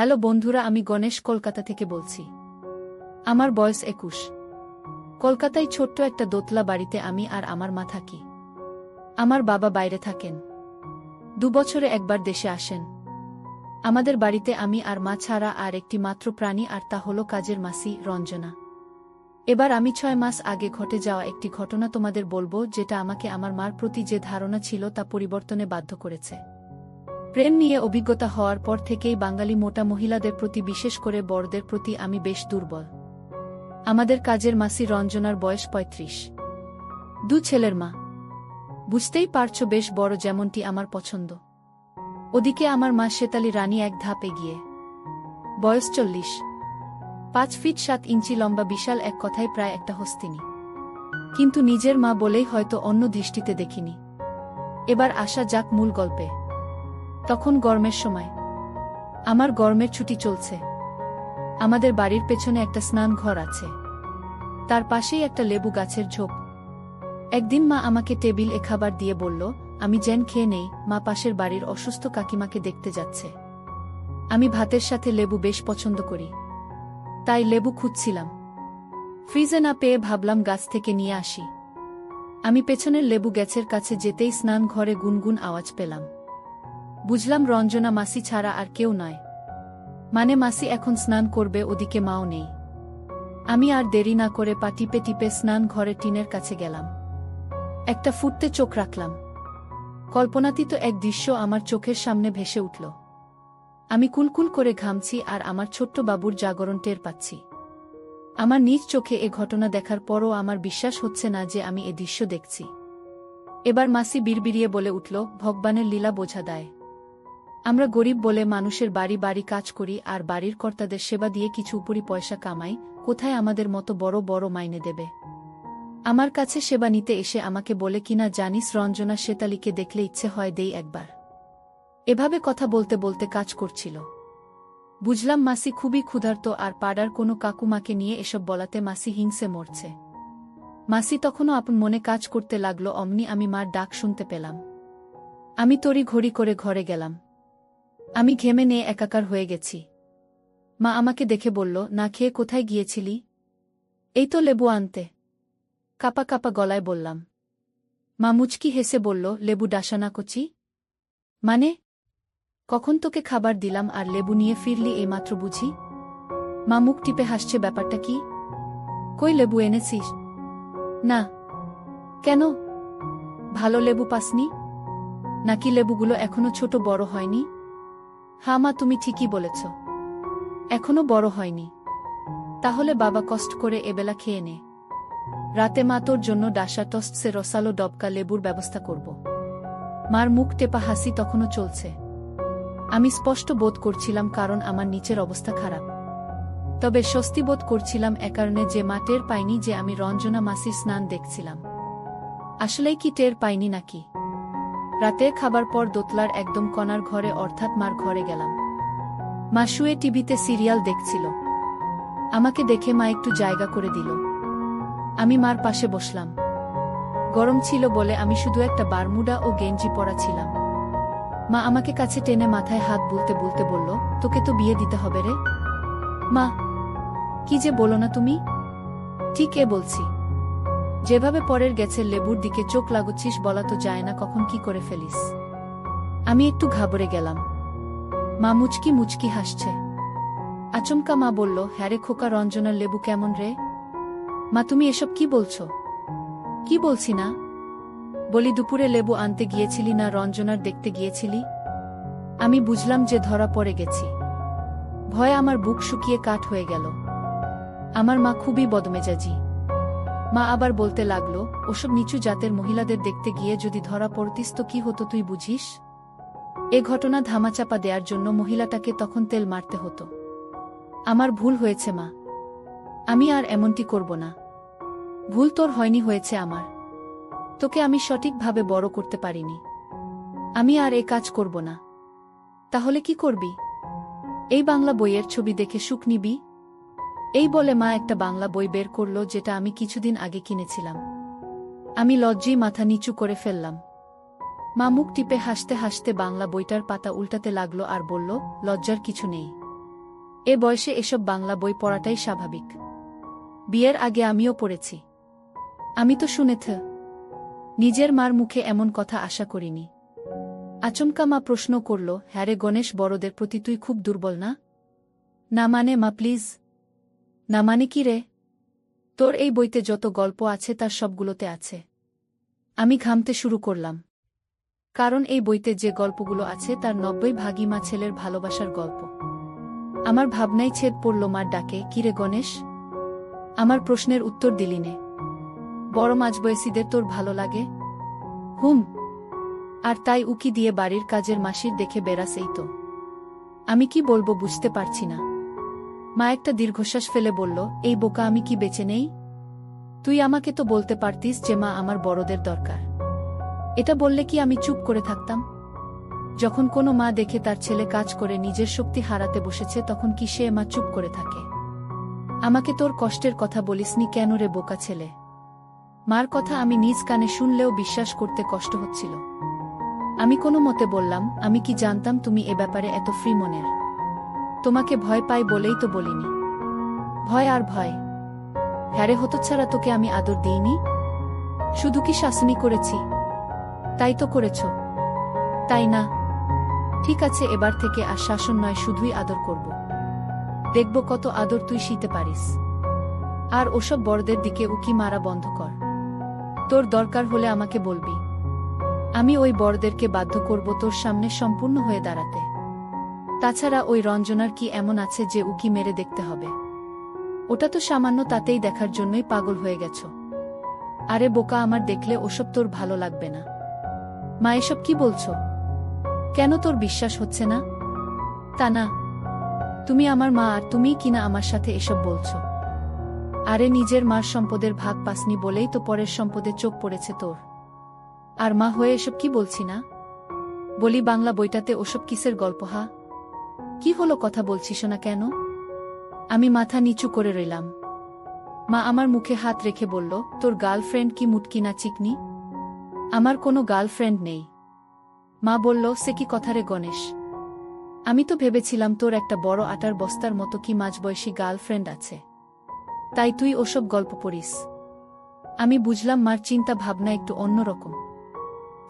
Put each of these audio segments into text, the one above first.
Hello বন্ধুরা, আমি গণেশ কলকাতা থেকে বলছি। আমার বয়স 21। কলকাতায় ছোট্ট একটা দোতলা বাড়িতে আমি আর আমার মা থাকি। আমার বাবা বাইরে থাকেন। 2 বছরে একবার দেশে আসেন। আমাদের বাড়িতে আমি আর মা ছাড়া আর একটি মাত্র প্রাণী, আর তা হলো কাজের মাসি রঞ্জনা। এবার আমি 6 মাস আগে ঘটে যাওয়া একটি ঘটনা তোমাদের বলবো, যেটা আমাকে আমার মার প্রতি যে ধারণা ছিল তা পরিবর্তনে বাধ্য করেছে। প্রেম নিয়ে অভিজ্ঞতা হওয়ার পর থেকেই বাঙালি মোটা মহিলাদের প্রতি, বিশেষ করে বড়দের প্রতি আমি বেশ দুর্বল। আমাদের কাজের মাসি রঞ্জনার বয়স 35। 2 ছেলের মা। বুঝতেই পারছো বেশ বড়, যেমনটি আমার পছন্দ। ওদিকে আমার মা শেতালি রানী এক ধাপ এগিয়ে। বয়স 40। 5 ফিট 7 ইঞ্চি লম্বা, বিশাল, এক কথায় প্রায় একটা হস্তিনী। কিন্তু নিজের মা বলেই হয়তো অন্য দৃষ্টিতে দেখিনি। এবার আসা যাক মূল গল্পে। তখন গরমের সময়। আমার গরমের ছুটি চলছে। আমাদের বাড়ির পেছনে একটা স্নান ঘর আছে। তার পাশেই একটা লেবু গাছের ঝোপ। একদিন মা আমাকে টেবিল এ খাবার দিয়ে বলল, আমি যেন খেয়ে নেই, মা পাশের বাড়ির অসুস্থ কাকিমাকে দেখতে যাচ্ছে। আমি ভাতের সাথে লেবু বেশ পছন্দ করি, তাই লেবু খুঁজছিলাম। ফ্রিজে না পেয়ে ভাবলাম গাছ থেকে নিয়ে আসি। আমি পেছনের লেবু গাছের কাছে যেতেই স্নান ঘরে গুনগুন আওয়াজ পেলাম। বুঝলাম রঞ্জনা মাসি ছাড়া আর কেউ নয়। মানে মাসি এখন স্নান করবে, ওদিকে মাও নেই। আমি আর দেরি না করে পা টিপে টিপে স্নান ঘরে টিনের কাছে গেলাম। একটা ফুটতে চোখ রাখলাম। কল্পনাতীত এক দৃশ্য আমার চোখের সামনে ভেসে উঠল। আমি কুলকুল করে ঘামছি আর আমার ছোট্ট বাবুর জাগরণ টের পাচ্ছি। আমার নিজ চোখে এ ঘটনা দেখার পরও আমার বিশ্বাস হচ্ছে না যে আমি এ দৃশ্য দেখছি। এবার মাসি বিড়বিড়িয়ে বলে উঠল, ভগবানের লীলা বোঝা দায়। আমরা গরিব বলে মানুষের বাড়ি বাড়ি কাজ করি আর বাড়ির কর্তাদের সেবা দিয়ে কিছু উপরি পয়সা কামাই, কোথায় আমাদের মতো বড় বড় মাইনে দেবে। আমার কাছে সেবা নিতে এসে আমাকে বলে কিনা জানিস রঞ্জনা শেতালিকে দেখলে ইচ্ছে হয় দেই একবার। এভাবে কথা বলতে বলতে কাজ করছিল। বুঝলাম মাসি খুবই ক্ষুধার্ত, আর পাড়ার কোনো কাকুমাকে নিয়ে এসব বলাতে মাসি হিংসে মরছে। মাসি তখনও আপন মনে কাজ করতে লাগলো, অমনি আমি মার ডাক শুনতে পেলাম। আমি তড়ি ঘড়ি করে ঘরে গেলাম। আমি ঘেমে নিয়ে একাকার হয়ে গেছি। মা আমাকে দেখে বলল, না খেয়ে কোথায় গিয়েছিলি? এই তো লেবু আনতে। কাপা কাপা গলায় বললাম। মা মুচকি হেসে বলল, লেবু ডাসানা কচি? মানে? কখন তোকে খাবার দিলাম আর লেবু নিয়ে ফিরলি এইমাত্র বুঝি? মা মুখ টিপে হাসছে, ব্যাপারটা কি? কই লেবু এনেছিস? না। কেন? ভালো লেবু পাসনি? নাকি লেবুগুলো এখনো ছোট বড় হয়নি? হা মা, তুমি ঠিকই বলেছ, এখনো বড় হয়নি। তাহলে বাবা কষ্ট করে এবেলা খেয়ে নে। রাতে মা তোর জন্য ডাসা টস্টসে রসালো ডবকা লেবুর ব্যবস্থা করব। মার মুখ টেপা হাসি তখনও চলছে। আমি স্পষ্ট বোধ করছিলাম, কারণ আমার নিচের অবস্থা খারাপ। তবে স্বস্তি বোধ করছিলাম এ কারণে যে মা টের পায়নি যে আমি রঞ্জনা মাসির স্নান দেখছিলাম। আসলেই কি টের পাইনি নাকি? রাতের খাবার পর দোতলার একদম কণার ঘরে, অর্থাৎ মার ঘরে গেলাম। মা শুয়ে টিভিতে সিরিয়াল দেখছিল। আমাকে দেখে মা একটু জায়গা করে দিল। আমি মার পাশে বসলাম। গরম ছিল বলে আমি শুধু একটা বারমুডা ও গেঞ্জি পরা ছিলাম। মা আমাকে কাছে টেনে মাথায় হাত বুলতে বুলতে বলল, তোকে তো বিয়ে দিতে হবে রে। মা, কি যে বলো না তুমি? ঠিক এ বলছি। যেভাবে পরের গেছে লেবুর দিকে চোখ লাগুচ্ছিস, বলা তো যায় না কখন কি করে ফেলিস। আমি একটু ঘাবড়ে গেলাম। মা মুচকি মুচকি হাসছে। আচমকা মা বলল, হ্যাঁ রে খোকা, রঞ্জনার লেবু কেমন রে? মা, তুমি এসব কি বলছো? কি বলছি না? বলি, দুপুরে লেবু আনতে গিয়েছিলি না রঞ্জনার দেখতে গিয়েছিলি? আমি বুঝলাম যে ধরা পড়ে গেছি। ভয়ে আমার বুক শুকিয়ে কাঠ হয়ে গেল। আমার মা খুবই বদমেজাজি। মা আবার বলতে লাগলো, ওসব নিচু জাতের মহিলাদের দেখতে গিয়ে যদি ধরা পড়তিস তো কি হতো তুই বুঝিস? এ ঘটনা ধামাচাপা দেওয়ার জন্য মহিলাটাকে তখন তেল মারতে হতো। আমার ভুল হয়েছে মা, আমি আর এমনটি করব না। ভুল তোর হয়নি, হয়েছে আমার। তোকে আমি সঠিকভাবে বড় করতে পারিনি। আমি আর এ কাজ করব না। তাহলে কি করবি? এই বাংলা বইয়ের ছবি দেখে সুখ নিবি? এই বলে মা একটা বাংলা বই বের করল, যেটা আমি কিছুদিন আগে কিনেছিলাম। আমি লজ্জায় মাথা নিচু করে ফেললাম। মা মুখ টিপে হাসতে হাসতে বাংলা বইটার পাতা উল্টাতে লাগলো আর বলল, লজ্জার কিছু নেই। এ বয়সে এসব বাংলা বই পড়াটাই স্বাভাবিক। বিয়ের আগে আমিও পড়েছি। আমি তো শুনেছ। নিজের মার মুখে এমন কথা আশা করিনি। আচমকা মা প্রশ্ন করল, হ্যাঁ রে গণেশ, বড়দের প্রতি তুই খুব দুর্বল না? না মানে মা প্লিজ। না মানে কি রে? তোর এই বইতে যত গল্প আছে তার সবগুলোতে আছে। আমি ঘামতে শুরু করলাম। কারণ এই বইতে যে গল্পগুলো আছে তার 90 ভাগই মা ছেলের ভালোবাসার গল্প। আমার ভাবনায় ছেদ পড়ল মার ডাকে, কিরে গণেশ? আমার প্রশ্নের উত্তর দিলি নে। বড় মাঝবয়সীদের তোর ভালো লাগে? হুম। আর তাই উকি দিয়ে বাড়ির কাজের মাসির দেখে বেড়াস, এই তো। আমি কি বলবো বুঝতে পারছি না। মা একটা দীর্ঘশ্বাস ফেলে বলল, এই বোকা, আমি কি বেঁচে নেই? তুই আমাকে তো বলতে পারতিস যে মা আমার বড়দের দরকার। এটা বললে কি আমি চুপ করে থাকতাম? যখন কোনো মা দেখে তার ছেলে কাজ করে নিজের শক্তি হারাতে বসেছে তখন কি সে মা চুপ করে থাকে? আমাকে তোর কষ্টের কথা বলিসনি কেন রে বোকা ছেলে? মার কথা আমি নিজ কানে শুনলেও বিশ্বাস করতে কষ্ট হচ্ছিল। আমি কোনো মতে বললাম, আমি কি জানতাম তুমি এ ব্যাপারে এত ফ্রি মনের? তোমাকে ভয় পাই বলেই তো বলিনি। ভয় আর ভয়? হ্যারে হতচ্ছাড়া, তোকে আমি আদর দিইনি? শুধু কি শাসনই করেছি? তাই তো করেছ, তাই না? ঠিক আছে, এবার থেকে আর শাসন নয়, শুধুই আদর করব। দেখব কত আদর তুই শিতে পারিস। আর ওসব বড়দের দিকে উকি মারা বন্ধ কর। তোর দরকার হলে আমাকে বলবি। আমি ওই বড়দেরকে বাধ্য করব তোর সামনে সম্পূর্ণ হয়ে দাঁড়াতে। তাছাড়া ওই রঞ্জনার কি এমন আছে যে উকি মেরে দেখতে হবে? ওটা তো সামান্য, তাতেই দেখার জন্যই পাগল হয়ে গেছ। আরে বোকা, আমার দেখলে ওসব তোর ভালো লাগবে না। মা এসব কি বলছো? কেন তোর বিশ্বাস হচ্ছে না? তা না, তুমি আমার মা আর তুমিই কিনা আমার সাথে এসব বলছো। আরে নিজের মার সম্পদের ভাগ পাসনি বলেই তো পরের সম্পদে চোখ পড়েছে তোর। আর মা হয়ে এসব কি বলছি না? বলি বাংলা বইটাতে ওসব কিসের গল্প? হা, কি হলো, কথা বলছিস না কেন? আমি মাথা নিচু করে রইলাম। মা আমার মুখে হাত রেখে বলল, তোর গার্লফ্রেন্ড কি মুটকি না চিকনি? আমার কোনো গার্লফ্রেন্ড নেই। মা বলল, সে কি কথা রে গণেশ? আমি তো ভেবেছিলাম তোর একটা বড় আটার বস্তার মতো কি মাঝবয়সী গার্লফ্রেন্ড আছে, তাই তুই ওসব গল্প পড়িস। আমি বুঝলাম মার চিন্তা ভাবনা একটু অন্যরকম।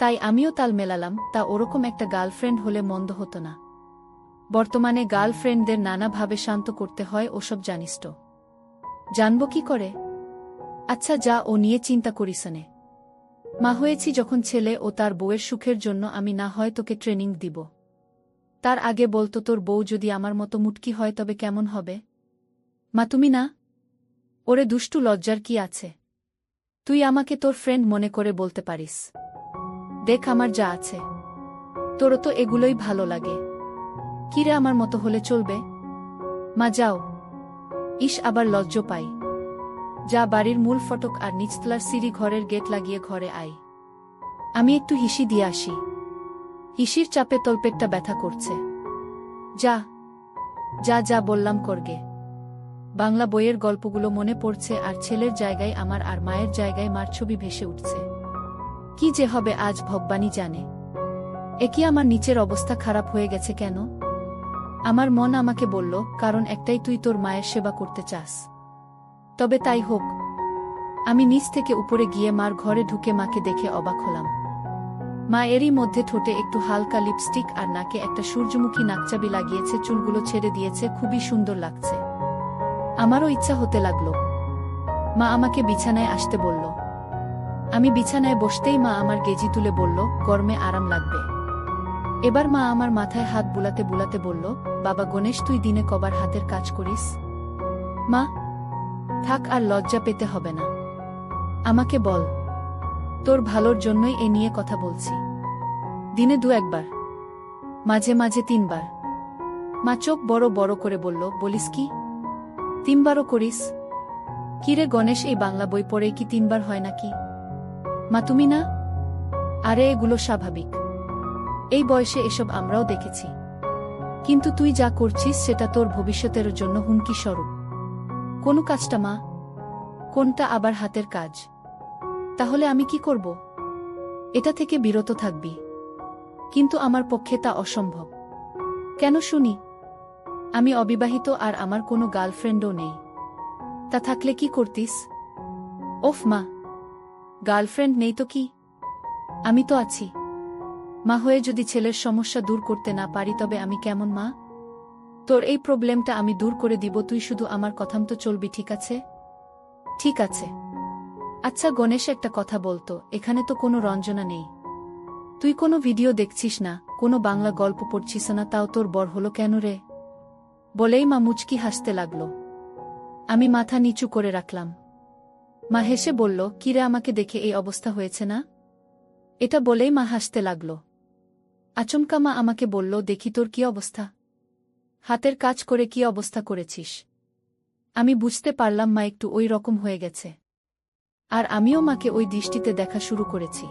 তাই আমিও তাল মেলালাম, তা ওরকম একটা গার্লফ্রেন্ড হলে মন্দ হতো না। বর্তমানে গার্লফ্রেন্ডদের নানাভাবে শান্ত করতে হয়, ওসব জানিস তো? জানব কি করে? আচ্ছা যা, ও নিয়ে চিন্তা করিস নে। মা হয়েছি যখন ছেলে ও তার বউয়ের সুখের জন্য আমি না হয় তোকে ট্রেনিং দিব। তার আগে বলতো, তোর বউ যদি আমার মতো মুটকি হয় তবে কেমন হবে? মা তুমি না? ওরে দুষ্টু, লজ্জার কি আছে? তুই আমাকে তোর ফ্রেন্ড মনে করে বলতে পারিস। দেখ আমার যা আছে, তোরও তো এগুলোই ভালো লাগে। কিরে, আমার মতো হলে চলবে? মা যাও। ইস, আবার লজ্জ পাই। যা, বাড়ির মূল ফটক আর নিচতলার সিঁড়ি ঘরের গেট লাগিয়ে ঘরে আই। আমি একটু হিসি দিয়ে আসি। হিসির চাপে তলপেটটা ব্যথা করছে। যা যা যা বললাম করগে। বাংলা বইয়ের গল্পগুলো মনে পড়ছে, আর ছেলের জায়গায় আমার আর মায়ের জায়গায় মার ছবি ভেসে উঠছে। কি যে হবে আজ ভগবানই জানে। একই আমার নিচের অবস্থা খারাপ হয়ে গেছে কেন? আমার মন আমাকে বলল, কারণ একটাই, তুই তোর মায়ের সেবা করতে চাস। তবে তাই হোক। আমি নিচ থেকে উপরে গিয়ে মার ঘরে ঢুকে মাকে দেখে অবাক হলাম। মা এরই মধ্যে ঠোঁটে একটু হালকা লিপস্টিক আর নাকে একটা সূর্যমুখী নাকচাবি লাগিয়েছে, চুলগুলো ছেড়ে দিয়েছে, খুবই সুন্দর লাগছে। আমারও ইচ্ছা হতে লাগলো। মা আমাকে বিছানায় আসতে বলল। আমি বিছানায় বসতেই মা আমার গেজি তুলে বলল, গরমে আরাম লাগবে। এবার মা আমার মাথায় হাত বুলাতে বুলাতে বলল, বাবা গণেশ, তুই দিনে কবার হাতের কাজ করিস? মা থাক, আর লজ্জা পেতে হবে না। আমাকে বল। তোর ভালোর জন্যই এ নিয়ে কথা বলছি। দিনে 2-1 বার, মাঝে মাঝে 3 বার। মা চোখ বড় বড় করে বলল, বলিস কি? 3 বারও করিস? কিরে গণেশ, এই বাংলা বই পড়েই কি 3 বার হয় নাকি? মা তুমি না? আরে এগুলো স্বাভাবিক। এই বয়সে এসব আমরাও দেখেছি। কিন্তু তুই যা করছিস সেটা তোর ভবিষ্যতের জন্য হুমকি স্বরূপ। কোন কাজটা মা? কোনটা আবার হাতের কাজ? তাহলে আমি কি করব? এটা থেকে বিরত থাকবি। কিন্তু আমার পক্ষে তা অসম্ভব। কেন শুনি? আমি অবিবাহিত আর আমার কোনো গার্লফ্রেন্ডও নেই। তা থাকলে কি করতিস? ওফ মা, গার্লফ্রেন্ড নেই তো কি, আমি তো আছি। মা হয়ে যদি ছেলের সমস্যা দূর করতে না পারি তবে আমি কেমন মা? তোর এই প্রবলেমটা আমি দূর করে দিব, তুই শুধু আমার কথামতো চলবি, ঠিক আছে? ঠিক আছে। আচ্ছা গণেশ, একটা কথা বলতো, এখানে তো কোনো রঞ্জনা নেই। তুই কোনো ভিডিও দেখছিস না, কোনো বাংলা গল্প পড়ছিস না, তাও তোর বর হলো কেন রে? বলেই মা মুচকি হাসতে লাগল। আমি মাথা নিচু করে রাখলাম। মা হেসে বলল, কিরে আমাকে দেখে এই অবস্থা হয়েছে না? এটা বলেই মা হাসতে লাগল। আচমকা মা আমাকে বলল, দেখি তোর কি অবস্থা, হাতের কাজ করে কি অবস্থা করেছিস। আমি বুঝতে পারলাম মা একটু ওই রকম হয়ে গেছে। আর আমিও মাকে ওই দৃষ্টিতে দেখা শুরু করেছি।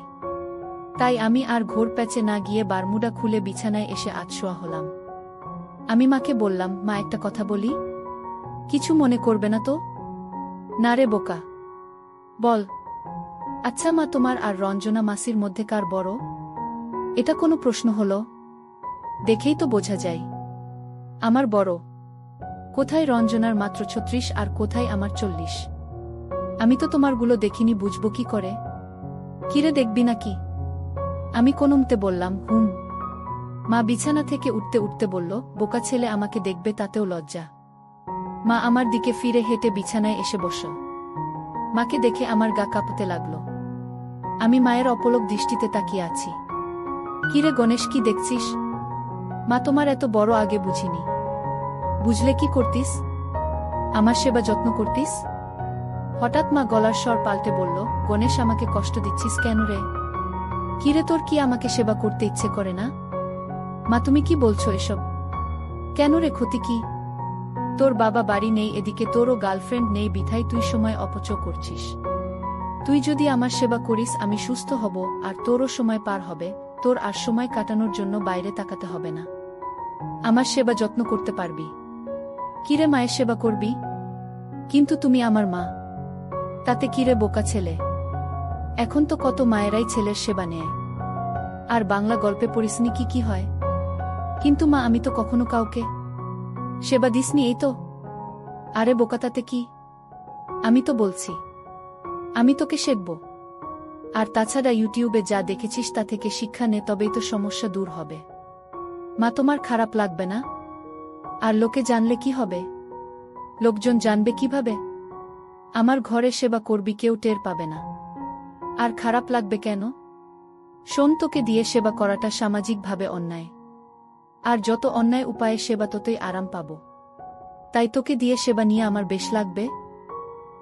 তাই আমি আর ঘোর প্যাচে না গিয়ে বারমুডা খুলে বিছানায় এসে আধশোয়া হলাম। আমি মাকে বললাম, মা একটা কথা বলি, কিছু মনে করবে না তো? না রে বোকা, বল। আচ্ছা মা, তোমার আর রঞ্জনা মাসির মধ্যে কার বড়? এটা কোনো প্রশ্ন হলো? দেখেই তো বোঝা যায় আমার বড়। কোথায় রঞ্জনার মাত্র ৩৬ আর কোথায় আমার ৪০? আমি তো তোমারগুলো দেখিনি, বুঝবো কি করে? কিরে দেখবি নাকি? আমি কোনমতে বললাম, হুম। মা বিছানা থেকে উঠতে উঠতে বলল, বোকা ছেলে আমাকে দেখবে তাতেও লজ্জা। মা আমার দিকে ফিরে হেঁটে বিছানায় এসে বসল। মাকে দেখে আমার গা কাঁপতে লাগল। আমি মায়ের অপলক দৃষ্টিতে তাকিয়ে আছি। কিরে গণেশ, কি দেখছিস? মা, তোমার এত বড় আগে বুঝিনি। বুঝলে কি করতিস? আমার সেবা যত্ন করতিস। হঠাৎ মা গলার স্বর পাল্টে বলল, গণেশ আমাকে কষ্ট দিচ্ছিস কেন রে? কিরে, তোর কি আমাকে সেবা করতে ইচ্ছে করে না? মা, তুমি কি বলছো এসব? কেন রে, ক্ষতি কি? তোর বাবা বাড়ি নেই, এদিকে তোরও গার্লফ্রেন্ড নেই, বিধায় তুই সময় অপচয় করছিস। তুই যদি আমার সেবা করিস আমি সুস্থ হব, আর তোরও সময় পার হবে, তোর আর সময় কাটানোর জন্য বাইরে তাকাতে হবে না। আমার সেবা যত্ন করতে পারবি। কিরে, মায়ের সেবা করবি? কিন্তু তুমি আমার মা। তাতে কিরে বোকা ছেলে? এখন তো কত মায়েরাই ছেলের সেবা নেয়। আর বাংলা গল্পে পড়িসনি কি কি হয়? কিন্তু মা, আমি তো কখনো কাউকে সেবা দিসনি, এই তো। আরে বোকা, তাতে কি? আমি তো বলছি আমি তোকে শেখব। আর তাছাড়া ইউটিউবে যা দেখেছিস তা থেকে শিক্ষা নে, তবেই তো সমস্যা দূর হবে। মা, তোমার খারাপ লাগবে না? আর লোকে জানলে কি হবে? লোকজন জানবে কিভাবে? আমার ঘরে সেবা করবি, কেউ টের পাবে না। আর খারাপ লাগবে কেন? শোন, তোকে দিয়ে সেবা করাটা সামাজিকভাবে অন্যায়। আর যত অন্যায় উপায়ে সেবা ততই আরাম পাব। তাই তোকে দিয়ে সেবা নিয়ে আমার বেশ লাগবে।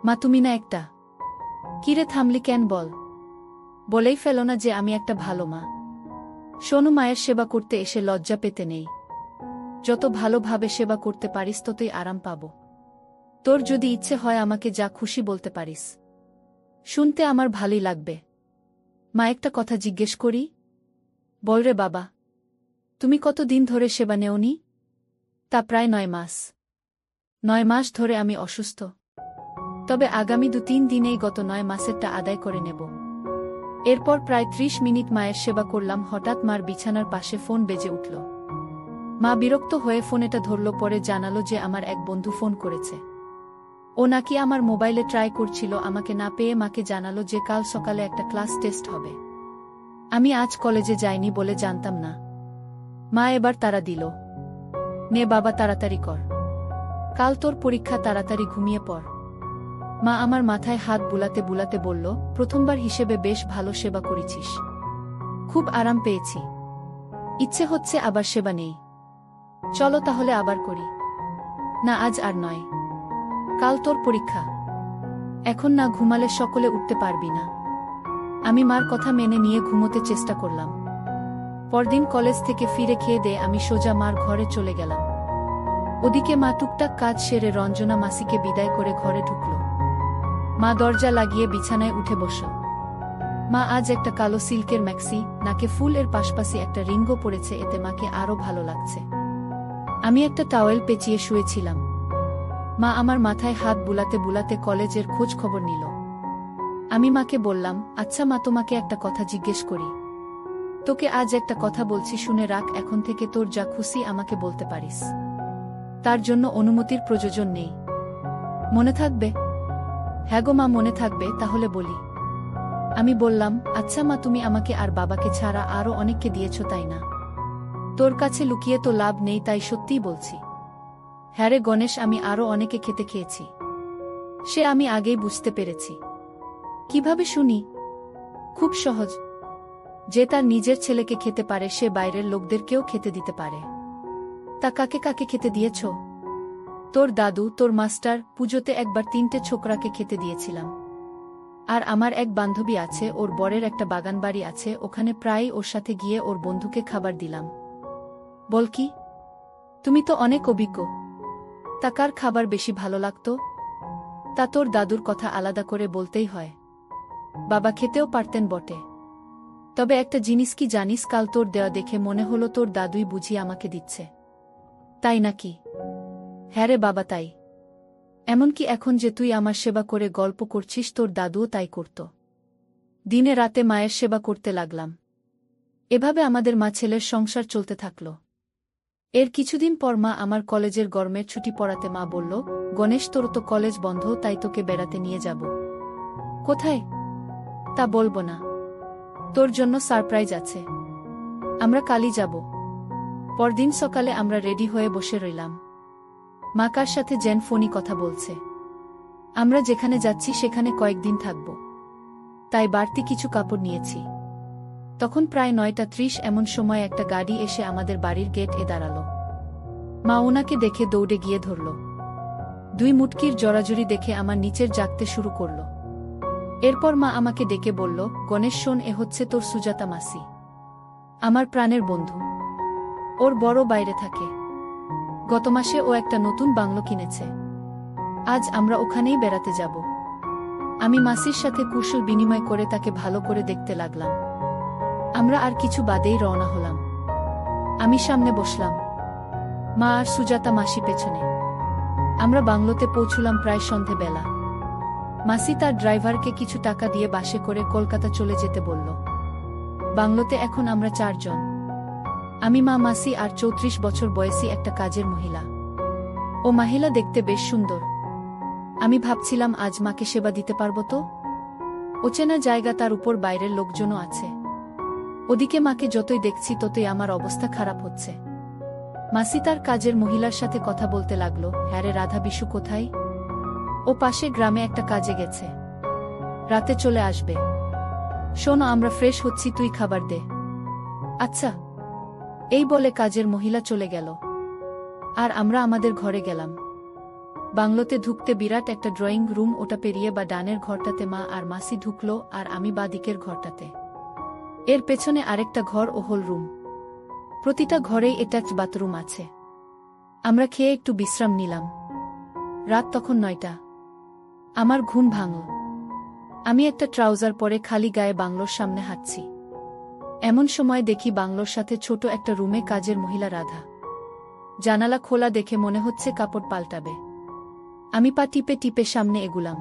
মা, তুমি না একটা। কিরে থামলি কেন, বল। বলেই ফেলো না যে আমি একটা ভালো মা। শোনো, মায়ের সেবা করতে এসে লজ্জা পেতে নেই। যত ভালোভাবে সেবা করতে পারিস ততই আরাম পাব। তোর যদি ইচ্ছে হয় আমাকে যা খুশি বলতে পারিস, শুনতে আমার ভালোই লাগবে। মা, একটা কথা জিজ্ঞেস করি? বল রে বাবা। তুমি কতদিন ধরে সেবা নেওনি? তা প্রায় ৯ মাস। ৯ মাস ধরে আমি অসুস্থ। তবে আগামী ২-৩ দিনেই গত ৯ মাসেরটা আদায় করে নেব। এরপর প্রায় ৩০ মিনিট মায়ের সেবা করলাম। হঠাৎ মার বিছানার পাশে ফোন বেজে উঠল। মা বিরক্ত হয়ে ফোনেটা ধরল, পরে জানালো যে আমার এক বন্ধু ফোন করেছে। ও নাকি আমার মোবাইলে ট্রাই করছিল, আমাকে না পেয়ে মাকে জানালো যে কাল সকালে একটা ক্লাস টেস্ট হবে। আমি আজ কলেজে যাইনি বলে জানতাম না। মা এবার তাড়া দিল, নে বাবা তাড়াতাড়ি কর, কাল তোর পরীক্ষা, তাড়াতাড়ি ঘুমিয়ে পড়। মা আমার মাথায় হাত বুলাতে বুলাতে বলল, প্রথমবার হিসেবে বেশ ভালো সেবা করেছিস, খুব আরাম পেয়েছি। ইচ্ছে হচ্ছে আবার সেবা নেই। চলো তাহলে আবার করি। না, আজ আর নয়, কাল তোর পরীক্ষা। এখন না ঘুমালে সকলে উঠতে পারবি না। আমি মার কথা মেনে নিয়ে ঘুমোতে চেষ্টা করলাম। পরদিন কলেজ থেকে ফিরে খেয়ে দিয়ে আমি সোজা মার ঘরে চলে গেলাম। ওদিকে মা টুকটাক কাজ সেরে রঞ্জনা মাসিকে বিদায় করে ঘরে ঢুকল। মা দরজা লাগিয়ে বিছানায় উঠে বসল। মা আজ একটা কালো সিল্কের ম্যাক্সি, নাকে ফুল, এর পাশাপাশি একটা রিংও পরেছে, এতে মাকে আরো ভালো লাগছে। আমি একটা টাওয়েল পেঁচিয়ে শুয়েছিলাম। মা আমার মাথায় হাত বুলাতে বুলাতে কলেজের খোঁজ খবর নিল। আমি মাকে বললাম, আচ্ছা মা, তোমাকে একটা কথা জিজ্ঞেস করি? তোকে আজ একটা কথা বলছি, শুনে রাখ, এখন থেকে তোর যা খুশি আমাকে বলতে পারিস। তার জন্য অনুমতির প্রয়োজন নেই। মনে থাকবে? হ্যাঁ গো মা, মনে থাকবে। তাহলে বলি। আমি বললাম, আচ্ছা মা, তুমি আমাকে আর বাবাকে ছাড়া আরও অনেককে দিয়েছ, তাই না? তোর কাছে লুকিয়ে তো লাভ নেই, তাই সত্যিই বলছি। হ্যাঁ রে গণেশ, আমি আরও অনেকে খেতে খেয়েছি। সে আমি আগেই বুঝতে পেরেছি। কিভাবে শুনি? খুব সহজ। যে তার নিজের ছেলেকে খেতে পারে সে বাইরের লোকদেরকেও খেতে দিতে পারে। তা কাকে কাকে খেতে দিয়েছ? তোর দাদু, তোর মাস্টার, পুজোতে একবার 3টে ছোকরাকে খেতে দিয়েছিলাম। আর আমার এক বান্ধবী আছে, ওর বরের একটা বাগান বাড়ি আছে, ওখানে প্রায়ই ওর সাথে গিয়ে ওর বন্ধুকে খাবার দিলাম। বল কি? তুমি তো অনেক অভিজ্ঞ। তা কার খাবার বেশি ভালো লাগতো? তা তোর দাদুর কথা আলাদা করে বলতেই হয়। বাবা খেতেও পারতেন বটে। তবে একটা জিনিস কি জানিস, কাল তোর দেওয়া দেখে মনে হলো তোর দাদুই বুঝি আমাকে দিচ্ছে। তাই নাকি? হ্যাঁ রে বাবা, তাই। এমনকি এখন যে তুই আমার সেবা করে গল্প করছিস, তোর দাদুও তাই করত। দিনে রাতে মায়ের সেবা করতে লাগলাম। এভাবে আমাদের মা ছেলের সংসার চলতে থাকল। এর কিছুদিন পর মা আমার কলেজের গরমের ছুটি পড়াতে মা বলল, গণেশ, তোর তো কলেজ বন্ধ, তাই তোকে বেড়াতে নিয়ে যাব। কোথায়? তা বলবো না। তোর জন্য সারপ্রাইজ আছে। আমরা কালই যাব। পরদিন সকালে আমরা রেডি হয়ে বসে রইলাম। মা কার সাথে যেন ফোনে কথা বলছে। আমরা যেখানে যাচ্ছি সেখানে কয়েকদিন থাকব, তাই বাড়তি কিছু কাপড় নিয়েছি। তখন প্রায় 9:30 এমন সময় একটা গাড়ি এসে আমাদের বাড়ির গেট এ দাঁড়াল। মা ওনাকে দেখে দৌড়ে গিয়ে ধরল। 2 মুটকির জড়াজড়ি দেখে আমার নিচের জাগতে শুরু করল। এরপর মা আমাকে ডেকে বলল, গণেশ শোন, এ হচ্ছে তোর সুজাতা মাসি, আমার প্রাণের বন্ধু। ওর বড় বাইরে থাকে। গত মাসে ও একটা নতুন বাংলো কিনেছে। আজ আমরা ওখানেই বেড়াতে যাব। আমি মাসির সাথে কুশল বিনিময় করে তাকে ভালো করে দেখতে লাগলাম। আমরা আর কিছু বাদেই রওনা হলাম। আমি সামনে বসলাম, মা আর সুজাতা মাসি পেছনে। আমরা বাংলোতে পৌঁছলাম প্রায় সন্ধেবেলা। মাসি তার ড্রাইভারকে কিছু টাকা দিয়ে বাসে করে কলকাতা চলে যেতে বলল। বাংলোতে এখন আমরা 4 জন। আমি, মা, মাসি আর 34 বছর বয়সী একটা কাজের মহিলা। ও মহিলা দেখতে বেশ সুন্দর। আমি ভাবছিলাম আজ মাকে সেবা দিতে পারব তো। অচেনা জায়গা, তার উপর বাইরের লোকজনও আছে। ওদিকে মাকে যতই দেখছি ততই আমার অবস্থা খারাপ হচ্ছে। মাসি তার কাজের মহিলার সাথে কথা বলতে লাগলো, হ্যাঁ রে রাধা, বিশু কোথায়? ও পাশে গ্রামে একটা কাজে গেছে, রাতে চলে আসবে। শোনো, আমরা ফ্রেশ হচ্ছি, তুই খাবার দে। আচ্ছা। এই বলে কাজের মহিলা চলে গেল। আর আমরা আমাদের ঘরে গেলাম। বাংলোতে ঢুকতে বিরাট একটা ড্রয়িং রুম, ওটা পেরিয়ে বা ডানের ঘরটাতে মা আর মাসি ঢুকলো, আর আমি বা দিকের ঘরটাতে। এর পেছনে আরেকটা ঘর ও হল রুম। প্রতিটা ঘরেই অ্যাটাচড বাথরুম আছে। আমরা খেয়ে একটু বিশ্রাম নিলাম। রাত তখন 9টা। আমার ঘুম ভাঙল। আমি একটা ট্রাউজার পরে খালি গায়ে বাংলোর সামনে হাঁটছি। এমন সময় দেখি বাংলোর সাথে ছোট একটা রুমে কাজের মহিলা রাধা। জানালা খোলা দেখে মনে হচ্ছে কাপড় পাল্টাবে। আমি পা টিপে টিপে সামনে এগুলাম।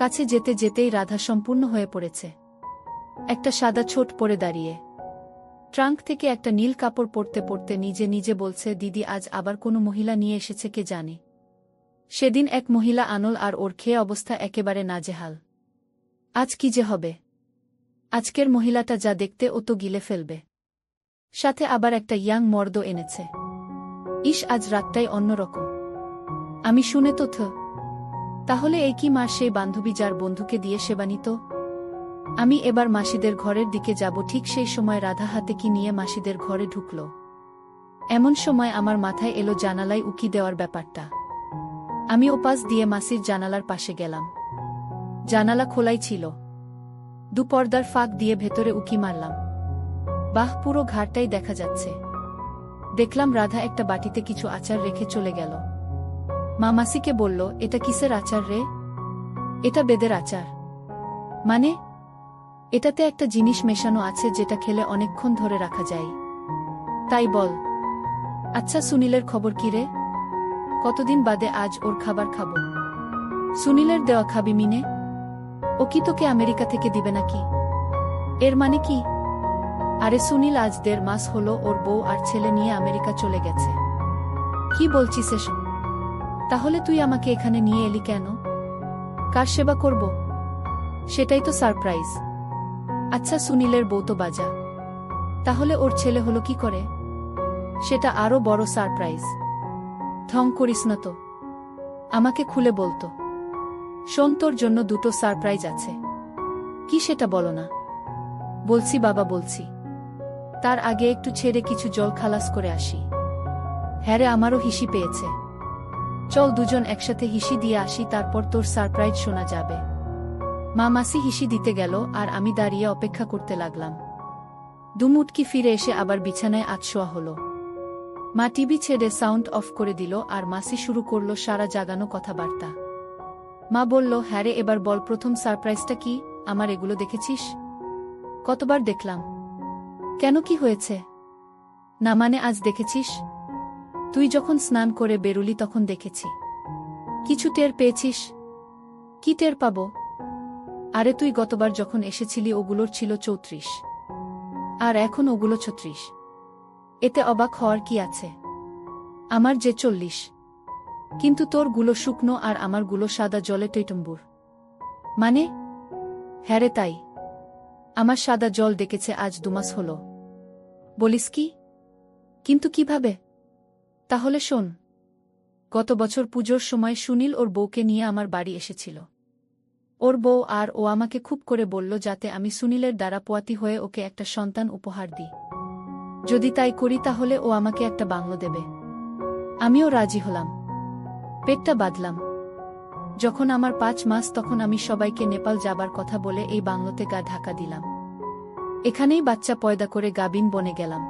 কাছে যেতে যেতেই রাধা সম্পূর্ণ হয়ে পড়েছে। একটা সাদা ছোট পরে দাঁড়িয়ে। ট্রাঙ্ক থেকে একটা নীল কাপড় পরতে পরতে নিজে নিজে বলছে, দিদি, আজ আবার কোনো মহিলা নিয়ে এসেছে, কে জানে। সেদিন এক মহিলা আনল, আর ওর খেয়ে অবস্থা একেবারে নাজেহাল। আজ কি যে হবে। আজকের মহিলাটা যা দেখতে, ও তো গিলে ফেলবে। সাথে আবার একটা ইয়াং মর্দ এনেছে। ইস, আজ রাতটাই অন্যরকম। আমি শুনে তো তাহলে এই কি মা সেই বান্ধবী যার বন্ধুকে দিয়ে সেবা নিত? আমি এবার মাসিদের ঘরের দিকে যাব। ঠিক সেই সময় রাধা হাতে কি নিয়ে মাসিদের ঘরে ঢুকল। এমন সময় আমার মাথায় এলো জানালায় উকি দেওয়ার ব্যাপারটা। আমি ওপাশ দিয়ে মাসির জানালার পাশে গেলাম। জানালা খোলাই ছিল। দুপর্দার ফাঁক দিয়ে ভেতরে উকি মারলাম। বাহ, পুরো ঘাটটাই দেখা যাচ্ছে। দেখলাম রাধা একটা বাটিতে কিছু আচার রেখে চলে গেল। মা মাসিকে বলল, এটা কিসের আচার রে? এটা বেদের আচার। মানে? এটাতে একটা জিনিস মেশানো আছে যেটা খেলে অনেকক্ষণ ধরে রাখা যায়। তাই বল। আচ্ছা, সুনীলের খবর কি রে? কতদিন বাদে আজ ওর খাবার খাবো। সুনীলের দেওয়া খাবি মিনে? ও কি তোকে আমেরিকা থেকে দিবে নাকি? এর মানে কি? আরে সুনীল আজ 1.5 মাস হলো ওর বউ আর ছেলে নিয়ে আমেরিকা চলে গেছে। কি বলছিস এসব? তাহলে তুই আমাকে এখানে নিয়ে এলি কেন? কার সেবা করব? সেটাই তো সারপ্রাইজ। আচ্ছা, সুনীলের বউ তো বাজা, তাহলে ওর ছেলে হলো কি করে? সেটা আরো বড় সারপ্রাইজ। ঢং করিস না তো, আমাকে খুলে বলতো। শোন, তোর জন্য দুটো সারপ্রাইজ আছে। কি সেটা বলো না? বলছি বাবা, বলছি। তার আগে একটু ছেড়ে কিছু জল খালাস করে আসি। হ্যাঁ রে, আমারও হিসি পেয়েছে। চল দুজন একসাথে হিসি দিয়ে আসি, তারপর তোর সারপ্রাইজ শোনা যাবে। মা মাসি হিসি দিতে গেল আর আমি দাঁড়িয়ে অপেক্ষা করতে লাগলাম। দুমুটকি ফিরে এসে আবার বিছানায় আতশোয়া হলো। মা টিভি ছেড়ে সাউন্ড অফ করে দিল আর মাসি শুরু করল সারা জাগানো কথাবার্তা। মা বলল, হ্যাঁ রে, এবার বল প্রথম সারপ্রাইজটা কি? আমার এগুলো দেখেছিস? কতবার দেখলাম। কেন, কি হয়েছে? না মানে আজ দেখেছিস? তুই যখন স্নান করে বেরুলি তখন দেখেছি। কিছু টের পেয়েছিস? কি টের পাবো? আরে তুই গতবার যখন এসেছিলি ওগুলোর ছিল 34, আর এখন ওগুলো 36। এতে অবাক হওয়ার কি আছে? আমার যে 40, কিন্তু তোর গুলো শুকনো আর আমার গুলো সাদা জলে টইটম্বুর। মানে? হ্যাঁ রে, তাই। আমার সাদা জল ডেকেছে আজ 2 মাস হলো। বলিস কি? কিন্তু কিভাবে? তাহলে শোন, গত বছর পুজোর সময় সুনীল ওর বউকে নিয়ে আমার বাড়ি এসেছিল। ওর বউ আর ও আমাকে খুব করে বলল যাতে আমি সুনীলের দ্বারা পোয়াতি হয়ে ওকে একটা সন্তান উপহার দিই। যদি তাই করি তাহলে ও আমাকে একটা বাংলো দেবে। আমিও রাজি হলাম। পেটটা বাঁধলাম। যখন আমার 5 মাস তখন আমি সবাইকে নেপাল যাবার কথা বলে এই বাংলোতে গা ঢাকা দিলাম। এখানেই বাচ্চা পয়দা করে গাবিন বনে গেলাম।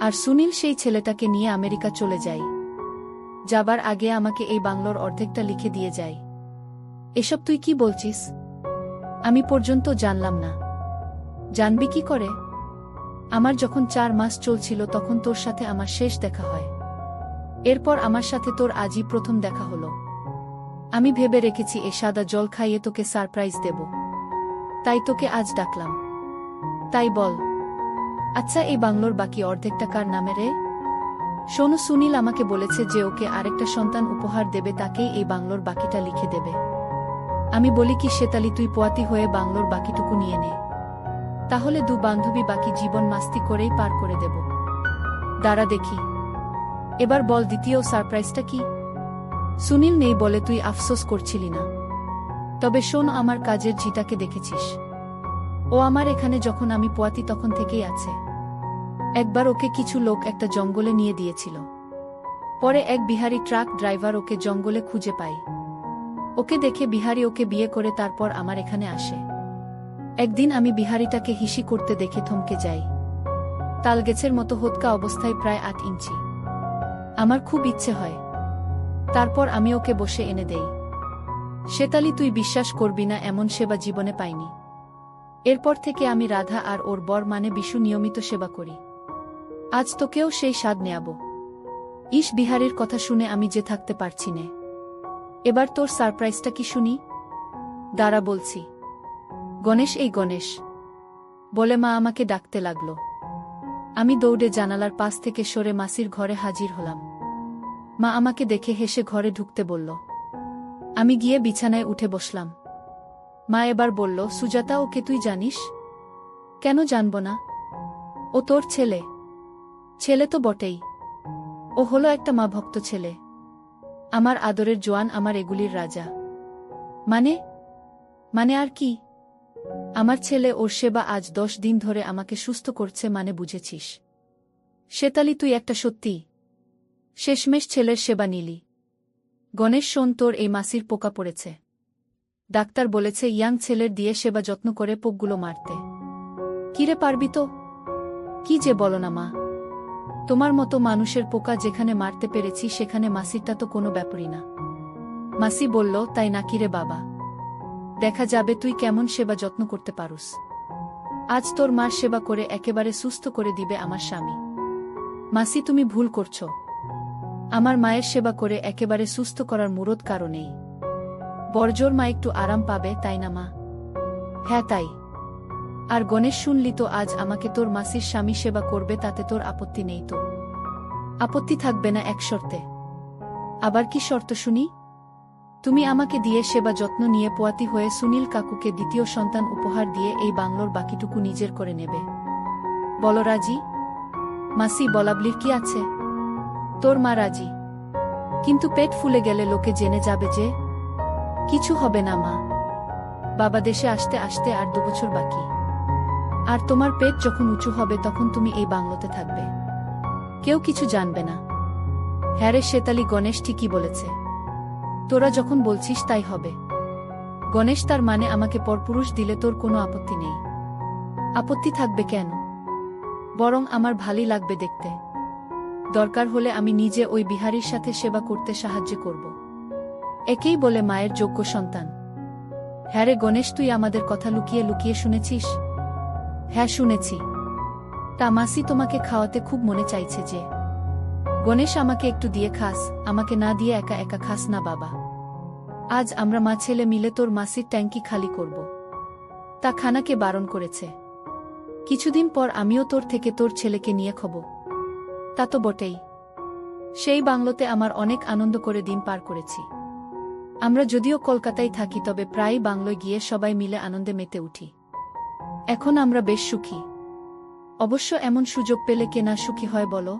আর সুনীল সেই ছেলেটাকে নিয়ে আমেরিকা চলে যায়। যাবার আগে আমাকে এই বাংলোর অর্ধেকটা লিখে দিয়ে যায়। এসব তুই কি বলছিস? আমি পর্যন্ত জানলাম না। জানবি কি করে? আমার যখন 4 মাস চলছিল তখন তোর সাথে আমার শেষ দেখা হয়। এরপর আমার সাথে তোর আজই প্রথম দেখা হলো। আমি ভেবে রেখেছি এ সাদা জল খাইয়ে তোকে সারপ্রাইজ দেব, তাই তোকে আজ ডাকলাম। তাই বল, আচ্ছা এই বাংলোর বাকি অর্ধেকটা কার নামে রে? শোনো, সুনীল আমাকে বলেছে যে ওকে আরেকটা সন্তান উপহার দেবে, তাকেই এই বাংলোর বাকিটা লিখে দেবে। আমি বলি কি শেতালি, তুই পোয়াতি হয়ে বাংলোর বাকিটুকু নিয়ে নে, তাহলে 2 বান্ধবী বাকি জীবন মাস্তি করেই পার করে দেব। দাঁড়া দেখি, এবার বল দ্বিতীয় সারপ্রাইজটা কি? সুনীল নেই বলে তুই আফসোস করছিলি না। তবে শোন, আমার কাজের ঝিটাকে দেখেছিস? ও আমার এখানে যখন আমি পোয়াতি তখন থেকেই আছে। একবার ওকে কিছু লোক একটা জঙ্গলে নিয়ে দিয়েছিল। পরে এক বিহারি ট্রাক ড্রাইভার ওকে জঙ্গলে খুঁজে পায়। ওকে দেখে বিহারি ওকে বিয়ে করে তারপর আমার এখানে আসে। একদিন আমি বিহারিটাকে হিসি করতে দেখে থমকে যাই। তালগেছের মতো হোতকা অবস্থায়, প্রায় 8 ইঞ্চি। আমার খুব ইচ্ছে হয়, তারপর আমি ওকে বসে এনে দেই। শেতালি, তুই বিশ্বাস করবি না, এমন সেবা জীবনে পাইনি। এরপর থেকে আমি রাধা আর ওর বর মানে বিশু নিয়মিত সেবা করি। আজ তোকেও সেই স্বাদ নেয়াবো। ইস, বিহারির কথা শুনে আমি যে থাকতে পারছি নে। এবার তোর সারপ্রাইজটা কি শুনি? দাঁড়া বলছি। গণেশ, এই গণেশ বলে মা আমাকে ডাকতে লাগল। আমি দৌড়ে জানালার পাশ থেকে সরে মাসির ঘরে হাজির হলাম। মা আমাকে দেখে হেসে ঘরে ঢুকতে বলল। আমি গিয়ে বিছানায় উঠে বসলাম। মা এবার বলল, সুজাতা, ওকে তুই জানিস? কেন জানব না? ও তোর ছেলে। ছেলে তো বটেই, ও হলো একটা মা ভক্ত ছেলে। আমার আদরের জোয়ান, আমার এগুলির রাজা। মানে আর কি? আমার ছেলে, ওর সেবা আজ 10 দিন ধরে আমাকে সুস্থ করছে, মানে বুঝেছিস? শেতালি, তুই একটা সত্যি শেষমেশ ছেলের সেবা নিলি। গণেশ, শোন, তোর এই মাসির পোকা পড়েছে। ডাক্তার বলেছে ইয়াং ছেলের দিয়ে সেবা যত্ন করে পোকগুলো মারতে। কিরে, পারবি তো? কি যে বলো না মা, তোমার মতো মানুষের পোকা যেখানে মারতে পেরেছি সেখানে মাসিরটা তো কোনো ব্যাপারই না। মাসি বলল, তাই নাকি রে বাবা? দেখা যাবে তুই কেমন সেবা যত্ন করতে পারুস। আজ তোর মার সেবা করে একেবারে সুস্থ করে দিবে আমার স্বামী। মাসি, তুমি ভুল করছো। আমার মায়ের সেবা করে একেবারে সুস্থ করার মুরদ কারণেই। বড়জোর মা একটু আরাম পাবে, তাই না মা? হ্যাঁ তাই। আর গণেশ, শুনলি তো, আজ আমাকে তোর মাসির স্বামী সেবা করবে, তাতে তোর আপত্তি নেই তো? আপত্তি থাকবে না এক শর্তে। আবার কি শর্ত শুনি? তুমি আমাকে দিয়ে সেবা যত্ন নিয়ে পোয়াতি হয়ে সুনীল কাকুকে দ্বিতীয় সন্তান উপহার দিয়ে এই বাংলোর বাকিটুকু নিজের করে নেবে। বলো রাজি? মাসি, বলাবলির কি আছে? তোর মা রাজি, কিন্তু পেট ফুলে গেলে লোকে জেনে যাবে যে। কিছু হবে না মা, বাবা দেশে আসতে আসতে আর 2 বছর বাকি। আর তোমার পেট যখন উঁচু হবে তখন তুমি এই বাংলোতে থাকবে, কেউ কিছু জানবে না। হ্যাঁ রে শেতালি, গণেশ ঠিকই বলেছে। তোরা যখন বলছিস তাই হবে। গণেশ, তার মানে আমাকে পরপুরুষ দিলে তোর কোনো আপত্তি নেই? আপত্তি থাকবে কেন? বরং আমার ভালোই লাগবে দেখতে। দরকার হলে আমি নিজে ওই বিহারীর সাথে সেবা করতে সাহায্য করব। একেই বলে মায়ের যোগ্য সন্তান। হ্যাঁ রে গণেশ, তুই আমাদের কথা লুকিয়ে লুকিয়ে শুনেছিস? হ্যাঁ শুনেছি। তা মাসি, তোমাকে খাওয়াতে খুব মনে চাইছে যে। গণেশ, আমাকে একটু দিয়ে খাস, আমাকে না দিয়ে একা একা খাস না বাবা। আজ আমরা মা ছেলে মিলে তোর মাসির ট্যাঙ্কি খালি করব। তা খানাকে বারণ করেছে। কিছুদিন পর আমিও তোর থেকে তোর ছেলেকে নিয়ে খব। তা তো বটেই। সেই বাংলোতে আমার অনেক আনন্দ করে দিন পার করেছি। আমরা যদিও কলকাতায় থাকি, তবে প্রায়ই বাংলোয় গিয়ে সবাই মিলে আনন্দে মেতে উঠি। এখন আমরা বেশ সুখী। অবশ্য এমন সুযোগ পেলে কে না সুখী হয় বলো?